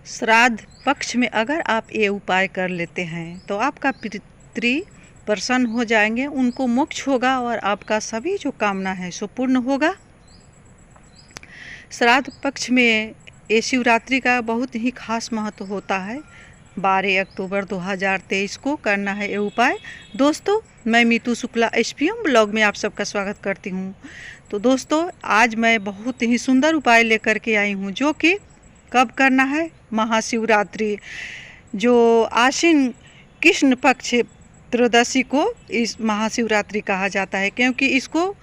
श्राद्ध पक्ष में अगर आप ये उपाय कर लेते हैं तो आपका पितृ प्रसन्न हो जाएंगे, उनको मोक्ष होगा और आपका सभी जो कामना है सो पूर्ण होगा। श्राद्ध पक्ष में ये शिवरात्रि का बहुत ही खास महत्व होता है। 12 अक्टूबर 2023 को करना है ये उपाय। दोस्तों, मैं मीतू शुक्ला एसपीएम ब्लॉग में आप सबका स्वागत करती हूँ। तो दोस्तों, आज मैं बहुत ही सुंदर उपाय लेकर के आई हूँ, जो कि कब करना है, महाशिवरात्रि, जो आश्विन कृष्ण पक्ष त्रयोदशी को इस महाशिवरात्रि कहा जाता है, क्योंकि इसको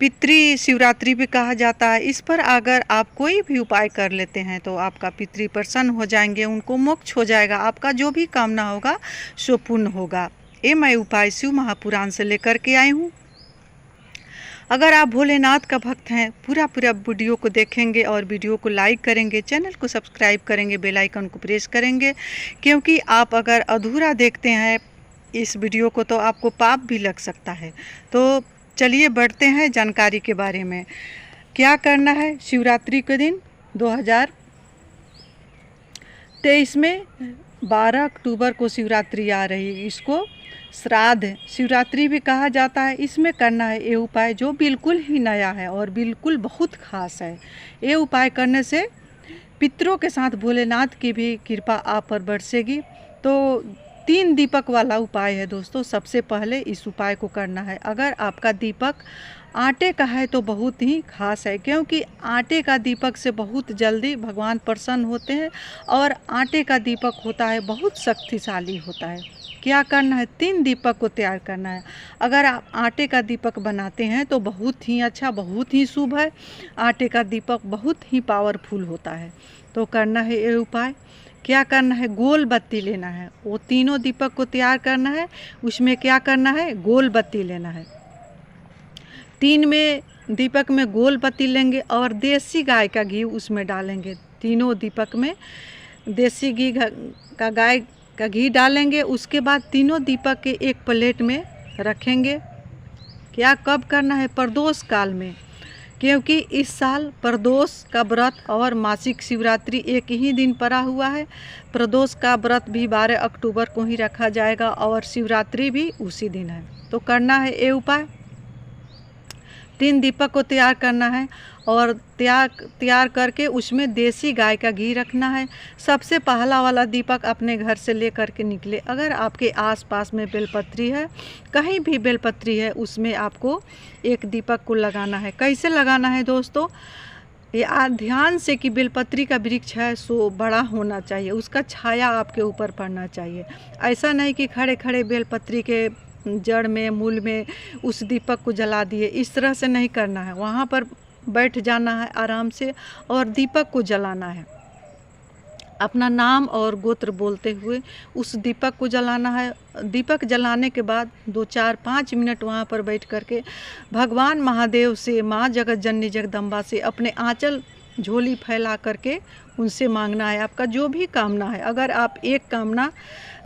पितृ शिवरात्रि भी कहा जाता है। इस पर अगर आप कोई भी उपाय कर लेते हैं तो आपका पितृ प्रसन्न हो जाएंगे, उनको मोक्ष हो जाएगा, आपका जो भी कामना होगा सो पूर्ण होगा। ये मैं उपाय शिव महापुराण से लेकर के आई हूँ। अगर आप भोलेनाथ का भक्त हैं, पूरा वीडियो को देखेंगे और वीडियो को लाइक करेंगे, चैनल को सब्सक्राइब करेंगे, बेल आइकन को प्रेस करेंगे, क्योंकि आप अगर अधूरा देखते हैं इस वीडियो को तो आपको पाप भी लग सकता है। तो चलिए बढ़ते हैं जानकारी के बारे में। क्या करना है शिवरात्रि के दिन 2023 में 12 अक्टूबर को शिवरात्रि आ रही है। इसको श्राद्ध शिवरात्रि भी कहा जाता है। इसमें करना है ये उपाय, जो बिल्कुल ही नया है और बिल्कुल बहुत खास है। ये उपाय करने से पितरों के साथ भोलेनाथ की भी कृपा आप पर बरसेगी। तो 3 दीपक वाला उपाय है दोस्तों। सबसे पहले इस उपाय को करना है। अगर आपका दीपक आटे का है तो बहुत ही खास है, क्योंकि आटे का दीपक से बहुत जल्दी भगवान प्रसन्न होते हैं और आटे का दीपक होता है बहुत शक्तिशाली होता है। क्या करना है, 3 दीपक को तैयार करना है। अगर आप आटे का दीपक बनाते हैं तो बहुत ही अच्छा, बहुत ही शुभ है। आटे का दीपक बहुत ही पावरफुल होता है। तो करना है ये उपाय। क्या करना है, गोल बत्ती लेना है। वो तीनों दीपक को तैयार करना है। उसमें क्या करना है, गोल बत्ती लेना है। 3 में दीपक में गोल बत्ती लेंगे और देसी गाय का घी उसमें डालेंगे। तीनों दीपक में देसी घी का गाय का घी डालेंगे। उसके बाद तीनों दीपक के एक प्लेट में रखेंगे। क्या कब करना है, प्रदोष काल में, क्योंकि इस साल प्रदोष का व्रत और मासिक शिवरात्रि एक ही दिन पड़ा हुआ है। प्रदोष का व्रत भी 12 अक्टूबर को ही रखा जाएगा और शिवरात्रि भी उसी दिन है। तो करना है ये उपाय। 3 दीपक को तैयार करना है और तैयार करके उसमें देसी गाय का घी रखना है। सबसे पहला वाला दीपक अपने घर से ले करके निकले। अगर आपके आसपास में बेलपत्री है, कहीं भी बेलपत्री है, उसमें आपको एक दीपक को लगाना है। कैसे लगाना है दोस्तों, ये ध्यान से कि बेलपत्री का वृक्ष है सो बड़ा होना चाहिए, उसका छाया आपके ऊपर पड़ना चाहिए। ऐसा नहीं कि खड़े खड़े बेलपत्री के जड़ में, मूल में उस दीपक को जला दिए, इस तरह से नहीं करना है। वहाँ पर बैठ जाना है आराम से और दीपक को जलाना है। अपना नाम और गोत्र बोलते हुए उस दीपक को जलाना है। दीपक जलाने के बाद 2, 4, 5 मिनट वहाँ पर बैठ करके भगवान महादेव से, माँ जगत जननी जगदम्बा से अपने आंचल झोली फैला करके उनसे मांगना है आपका जो भी कामना है। अगर आप एक कामना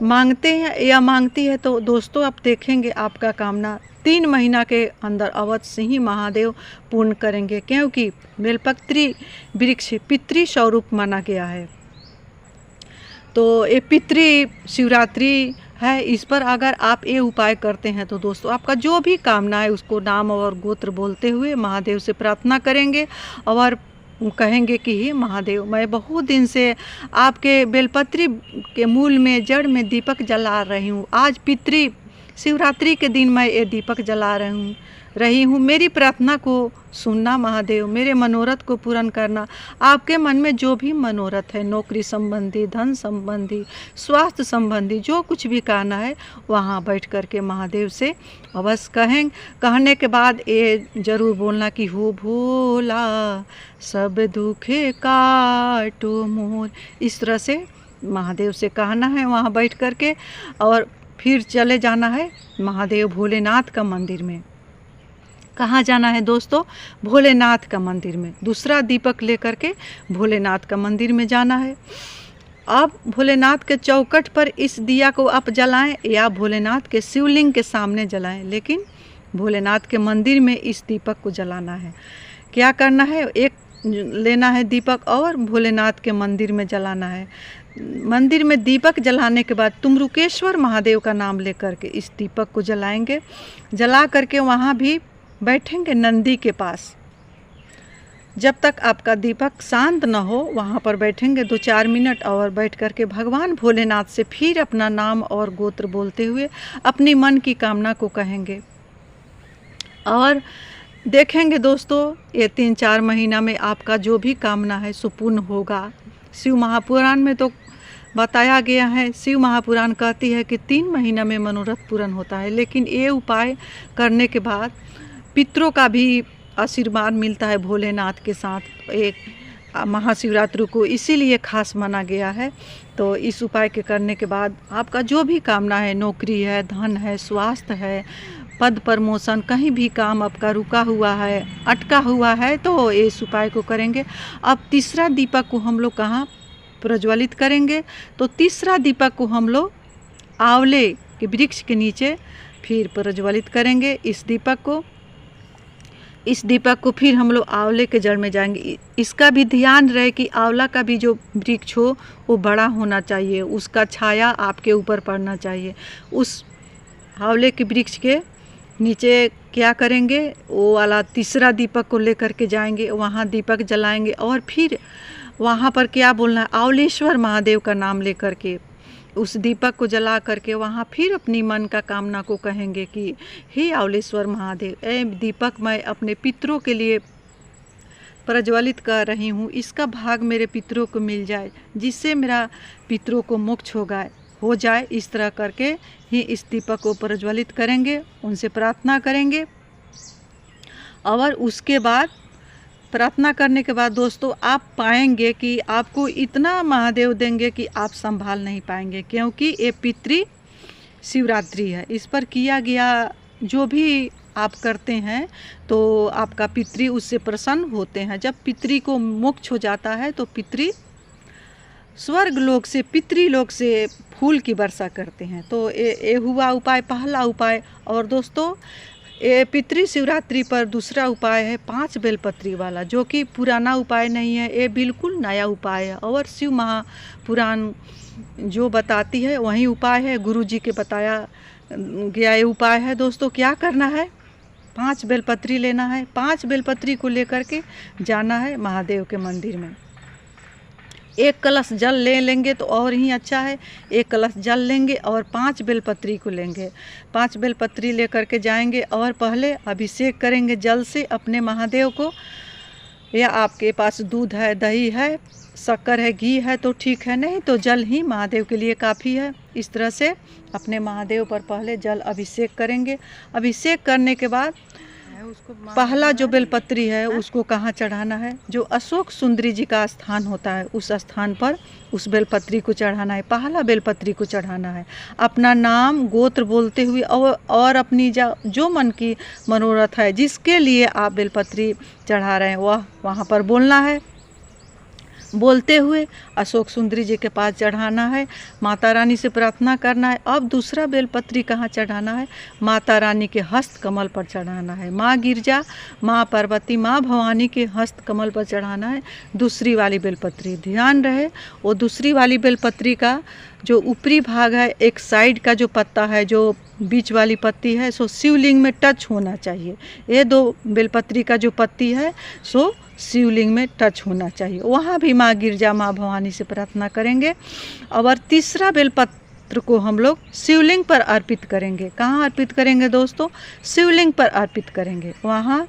मांगते हैं या मांगती है तो दोस्तों आप देखेंगे आपका कामना 3 महीना के अंदर अवश्य ही महादेव पूर्ण करेंगे, क्योंकि बेलपत्री वृक्ष पितृ स्वरूप माना गया है। तो ये पितृ शिवरात्रि है। इस पर अगर आप ये उपाय करते हैं तो दोस्तों आपका जो भी कामना है उसको नाम और गोत्र बोलते हुए महादेव से प्रार्थना करेंगे और कहेंगे कि हे महादेव, मैं बहुत दिन से आपके बेलपत्री के मूल में, जड़ में दीपक जला रही हूँ। आज पितृ शिवरात्रि के दिन मैं ये दीपक जला रही हूँ। मेरी प्रार्थना को सुनना महादेव, मेरे मनोरथ को पूर्ण करना। आपके मन में जो भी मनोरथ है, नौकरी संबंधी, धन संबंधी, स्वास्थ्य संबंधी, जो कुछ भी कहना है वहाँ बैठ कर के महादेव से अवश्य कहने के बाद ये जरूर बोलना कि हो भोला सब दुखे काटो मोर। इस तरह से महादेव से कहना है वहाँ बैठ कर के, और फिर चले जाना है महादेव भोलेनाथ का मंदिर में। कहाँ जाना है दोस्तों, भोलेनाथ का मंदिर में। दूसरा दीपक लेकर के भोलेनाथ का मंदिर में जाना है। अब भोलेनाथ के चौखट पर इस दिया को आप जलाएं या भोलेनाथ के शिवलिंग के सामने जलाएं, लेकिन भोलेनाथ के मंदिर में इस दीपक को जलाना है। क्या करना है, एक लेना है दीपक और भोलेनाथ के मंदिर में जलाना है। मंदिर में दीपक जलाने के बाद तुमरुकेश्वर महादेव का नाम लेकर के इस दीपक को जलाएंगे। जला करके वहाँ भी बैठेंगे नंदी के पास। जब तक आपका दीपक शांत न हो वहाँ पर बैठेंगे 2-4 मिनट, और बैठ करके भगवान भोलेनाथ से फिर अपना नाम और गोत्र बोलते हुए अपनी मन की कामना को कहेंगे। और देखेंगे दोस्तों, ये 3-4 महीना में आपका जो भी कामना है सो पूर्ण होगा। शिव महापुराण में तो बताया गया है, शिव महापुराण कहती है कि 3 महीना में मनोरथ पूर्ण होता है। लेकिन ये उपाय करने के बाद पितरों का भी आशीर्वाद मिलता है भोलेनाथ के साथ। एक महाशिवरात्रि को इसीलिए खास माना गया है। तो इस उपाय के करने के बाद आपका जो भी कामना है, नौकरी है, धन है, स्वास्थ्य है, पद प्रमोशन, कहीं भी काम आपका रुका हुआ है, अटका हुआ है, तो इस उपाय को करेंगे। अब तीसरा दीपक को हम लोग कहाँ प्रज्वलित करेंगे? तो तीसरा दीपक को हम लोग आंवले के वृक्ष के नीचे फिर प्रज्वलित करेंगे। इस दीपक को फिर हम लोग आंवले के जड़ में जाएंगे। इसका भी ध्यान रहे कि आंवला का भी जो वृक्ष हो वो बड़ा होना चाहिए, उसका छाया आपके ऊपर पड़ना चाहिए। उस आंवले के वृक्ष के नीचे क्या करेंगे, वो वाला तीसरा दीपक को लेकर के जाएंगे, वहाँ दीपक जलाएंगे। और फिर वहाँ पर क्या बोलना है, आंवलेश्वर महादेव का नाम लेकर के उस दीपक को जला करके वहाँ फिर अपनी मन का कामना को कहेंगे कि हे आंवलेश्वर महादेव, ए दीपक मैं अपने पितरों के लिए प्रज्वलित कर रही हूँ, इसका भाग मेरे पितरों को मिल जाए, जिससे मेरा पितरों को मोक्ष हो जाए। इस तरह करके ही इस दीपक को प्रज्वलित करेंगे, उनसे प्रार्थना करेंगे। और उसके बाद प्रार्थना करने के बाद दोस्तों आप पाएंगे कि आपको इतना महादेव देंगे कि आप संभाल नहीं पाएंगे, क्योंकि ये पितृ शिवरात्रि है। इस पर किया गया जो भी आप करते हैं तो आपका पितृ उससे प्रसन्न होते हैं। जब पितृ को मोक्ष हो जाता है तो पितृ स्वर्ग लोक से, पितृलोक से फूल की वर्षा करते हैं। तो ये हुआ उपाय, पहला उपाय। और दोस्तों ये पितृ शिवरात्रि पर दूसरा उपाय है 5 बेलपत्री वाला, जो कि पुराना उपाय नहीं है, ये बिल्कुल नया उपाय है। और शिव महापुराण जो बताती है वही उपाय है, गुरु जी के बताया गया ये उपाय है। दोस्तों क्या करना है, 5 बेलपत्री लेना है। 5 बेलपत्री को लेकर के जाना है महादेव के मंदिर में। 1 कलश जल ले लेंगे तो और ही अच्छा है। 1 कलश जल लेंगे और 5 बेलपत्री को लेंगे। 5 बेलपत्री लेकर के जाएंगे और पहले अभिषेक करेंगे जल से अपने महादेव को। या आपके पास दूध है, दही है, शक्कर है, घी है तो ठीक है, नहीं तो जल ही महादेव के लिए काफ़ी है। इस तरह से अपने महादेव पर पहले जल अभिषेक करेंगे। अभिषेक करने के बाद पहला जो बेलपत्री है उसको कहाँ चढ़ाना है, जो अशोक सुंदरी जी का स्थान होता है उस स्थान पर उस बेलपत्री को चढ़ाना है। पहला बेलपत्री को चढ़ाना है, अपना नाम गोत्र बोलते हुए और अपनी जो मन की मनोरथ है, जिसके लिए आप बेलपत्री चढ़ा रहे हैं वह वहाँ पर बोलना है। बोलते हुए अशोक सुंदरी जी के पास चढ़ाना है, माता रानी से प्रार्थना करना है। अब दूसरा बेलपत्री कहाँ चढ़ाना है, माता रानी के हस्त कमल पर चढ़ाना है। माँ गिरजा, माँ पार्वती, माँ भवानी के हस्त कमल पर चढ़ाना है दूसरी वाली बेलपत्री। ध्यान रहे वो दूसरी वाली बेलपत्री का जो ऊपरी भाग है, एक साइड का जो पत्ता है, जो बीच वाली पत्ती है, सो शिवलिंग में टच होना चाहिए। ये 2 बेलपत्री का जो पत्ती है सो शिवलिंग में टच होना चाहिए। वहाँ भी माँ गिरजा, माँ भवानी से प्रार्थना करेंगे। और तीसरा बेलपत्र को हम लोग शिवलिंग पर अर्पित करेंगे। कहाँ अर्पित करेंगे दोस्तों, शिवलिंग पर अर्पित करेंगे। वहाँ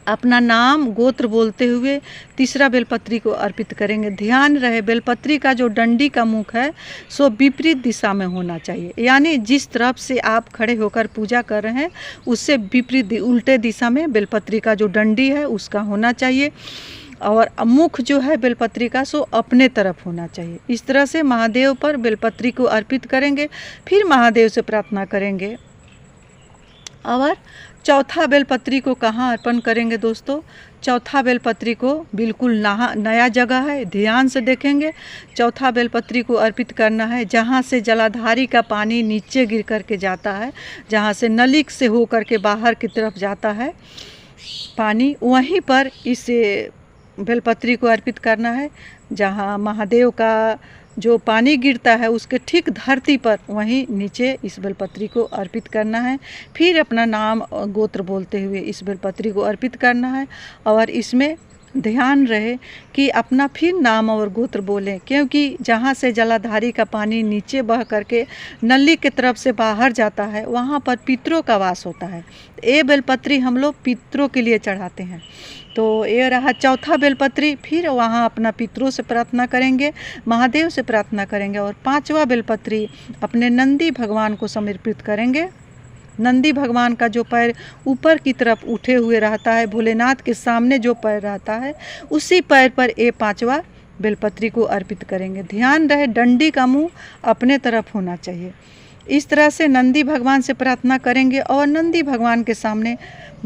अपना नाम गोत्र बोलते हुए तीसरा बेलपत्री को अर्पित करेंगे। ध्यान रहे बेलपत्री का जो डंडी का मुख है सो विपरीत दिशा में होना चाहिए, यानी जिस तरफ से आप खड़े होकर पूजा कर रहे हैं उससे विपरीत उल्टे दिशा में बेलपत्री का जो डंडी है उसका होना चाहिए। और मुख जो है बेलपत्री का सो अपने तरफ होना चाहिए। इस तरह से महादेव पर बेलपत्री को अर्पित करेंगे, फिर महादेव से प्रार्थना करेंगे। और चौथा बेलपत्री को कहाँ अर्पण करेंगे दोस्तों, चौथा बेलपत्री को बिल्कुल नया जगह है, ध्यान से देखेंगे। चौथा बेलपत्री को अर्पित करना है जहाँ से जलाधारी का पानी नीचे गिर कर के जाता है, जहाँ से नली से हो कर के बाहर की तरफ जाता है पानी, वहीं पर इस बेलपत्री को अर्पित करना है। जहाँ महादेव का जो पानी गिरता है उसके ठीक धरती पर वहीं नीचे इस बेलपत्री को अर्पित करना है। फिर अपना नाम गोत्र बोलते हुए इस बेलपत्री को अर्पित करना है। और इसमें ध्यान रहे कि अपना फिर नाम और गोत्र बोलें, क्योंकि जहाँ से जलाधारी का पानी नीचे बह करके नली की तरफ से बाहर जाता है वहाँ पर पितरों का वास होता है। ये बेलपत्री हम लोग पितरों के लिए चढ़ाते हैं। तो ये रहा चौथा बेलपत्री। फिर वहाँ अपना पितरों से प्रार्थना करेंगे, महादेव से प्रार्थना करेंगे। और पांचवा बेलपत्री अपने नंदी भगवान को समर्पित करेंगे। नंदी भगवान का जो पैर ऊपर की तरफ उठे हुए रहता है, भोलेनाथ के सामने जो पैर रहता है उसी पैर पर ये पांचवा बेलपत्री को अर्पित करेंगे। ध्यान रहे डंडी का मुंह अपने तरफ होना चाहिए। इस तरह से नंदी भगवान से प्रार्थना करेंगे और नंदी भगवान के सामने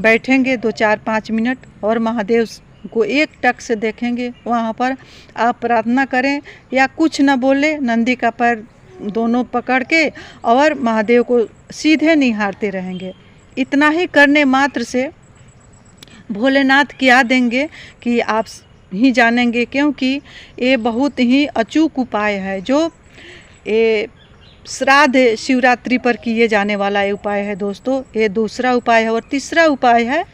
बैठेंगे 2-4-5 मिनट और महादेव को एक टक से देखेंगे। वहाँ पर आप प्रार्थना करें या कुछ न बोले, नंदी का पैर दोनों पकड़ के और महादेव को सीधे निहारते रहेंगे। इतना ही करने मात्र से भोलेनाथ क्या देंगे कि आप ही जानेंगे, क्योंकि ये बहुत ही अचूक उपाय है जो ये श्राद्ध शिवरात्रि पर किए जाने वाला ये उपाय है दोस्तों। ये दूसरा उपाय है। और तीसरा उपाय है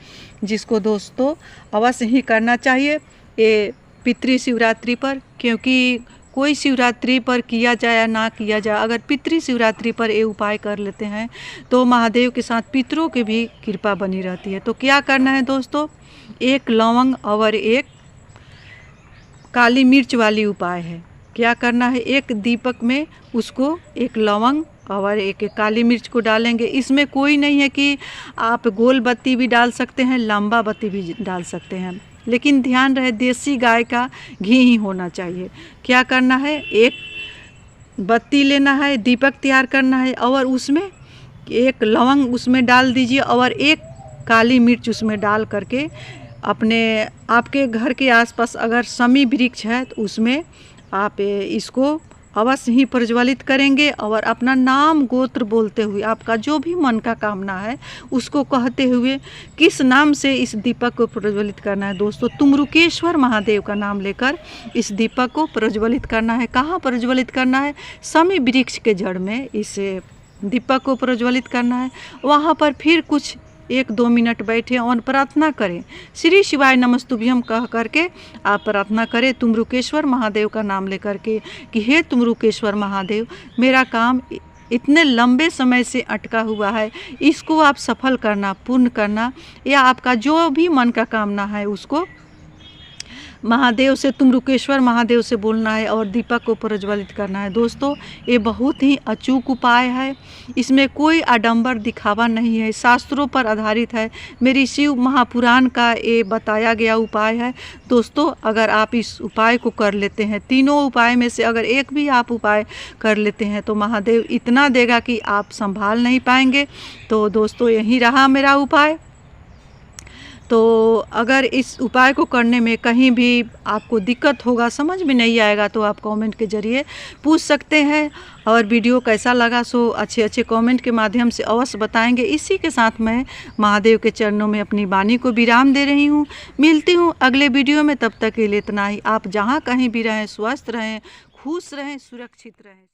जिसको दोस्तों अवश्य ही करना चाहिए ये पितृ शिवरात्रि पर, क्योंकि कोई शिवरात्रि पर किया जाए या ना किया जाए, अगर पितृ शिवरात्रि पर ये उपाय कर लेते हैं तो महादेव के साथ पितरों की भी कृपा बनी रहती है। तो क्या करना है दोस्तों, एक लौंग और एक काली मिर्च वाली उपाय है। क्या करना है, एक दीपक में उसको एक लौंग और एक काली मिर्च को डालेंगे। इसमें कोई नहीं है कि आप गोल बत्ती भी डाल सकते हैं, लंबा बत्ती भी डाल सकते हैं, लेकिन ध्यान रहे देसी गाय का घी ही होना चाहिए। क्या करना है, एक बत्ती लेना है, दीपक तैयार करना है और उसमें एक लौंग उसमें डाल दीजिए और एक काली मिर्च उसमें डाल करके अपने आपके घर के आसपास अगर शमी वृक्ष है तो उसमें आप इसको अवश्य ही प्रज्वलित करेंगे और अपना नाम गोत्र बोलते हुए आपका जो भी मन का कामना है उसको कहते हुए किस नाम से इस दीपक को प्रज्वलित करना है दोस्तों, तुमरुकेश्वर महादेव का नाम लेकर इस दीपक को प्रज्वलित करना है। कहाँ प्रज्वलित करना है, शमी वृक्ष के जड़ में इस दीपक को प्रज्वलित करना है। वहाँ पर फिर कुछ 1-2 मिनट बैठे और प्रार्थना करें, श्री शिवाय नमस्तुभ्यम कह करके आप प्रार्थना करें तुमरुकेश्वर महादेव का नाम लेकर के कि हे तुमरुकेश्वर महादेव, मेरा काम इतने लंबे समय से अटका हुआ है, इसको आप सफल करना, पूर्ण करना, या आपका जो भी मन का कामना है उसको महादेव से, तुमरुकेश्वर महादेव से बोलना है और दीपक को प्रज्वलित करना है। दोस्तों ये बहुत ही अचूक उपाय है, इसमें कोई आडंबर दिखावा नहीं है, शास्त्रों पर आधारित है, मेरी शिव महापुराण का ये बताया गया उपाय है। दोस्तों अगर आप इस उपाय को कर लेते हैं, तीनों उपाय में से अगर एक भी आप उपाय कर लेते हैं तो महादेव इतना देगा कि आप संभाल नहीं पाएंगे। तो दोस्तों यही रहा मेरा उपाय। तो अगर इस उपाय को करने में कहीं भी आपको दिक्कत होगा, समझ में नहीं आएगा, तो आप कमेंट के ज़रिए पूछ सकते हैं। और वीडियो कैसा लगा सो अच्छे कमेंट के माध्यम से अवश्य बताएंगे। इसी के साथ मैं महादेव के चरणों में अपनी वाणी को विराम दे रही हूँ। मिलती हूँ अगले वीडियो में, तब तक के लिए इतना ही। आप जहाँ कहीं भी रहें स्वस्थ रहें, खुश रहें, सुरक्षित रहें।